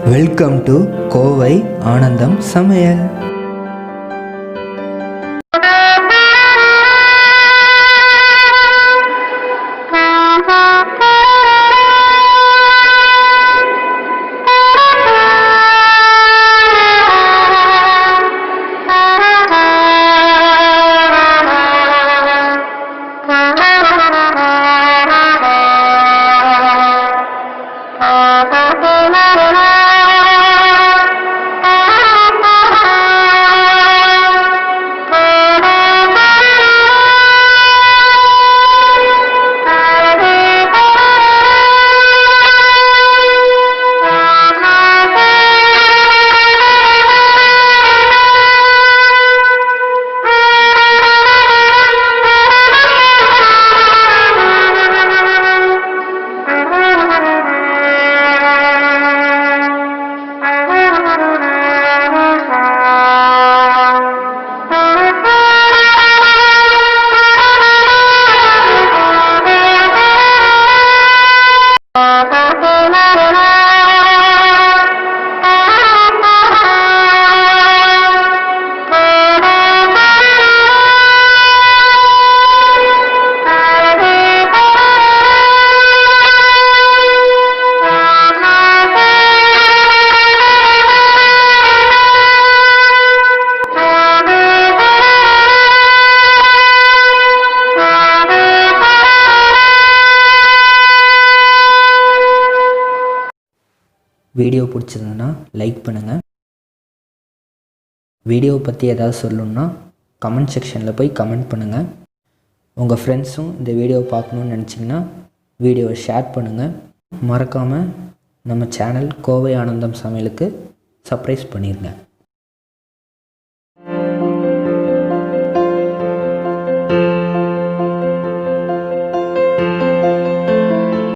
Welcome to Kovai ஆனந்தம் சமையல். Video பிடிச்சிருந்ததுன்னா லைக் பண்ணுங்கள். வீடியோவை பற்றி ஏதாவது சொல்லணுன்னா கமெண்ட் செக்ஷனில் போய் கமெண்ட் பண்ணுங்கள். உங்கள் ஃப்ரெண்ட்ஸும் இந்த வீடியோவை பார்க்கணுன்னு நினச்சிங்கன்னா வீடியோவை ஷேர் பண்ணுங்கள். மறக்காமல் நம்ம சேனல் கோவை ஆனந்தம் சமையலுக்கு சப்ஸ்கிரைப் பண்ணிடுங்க.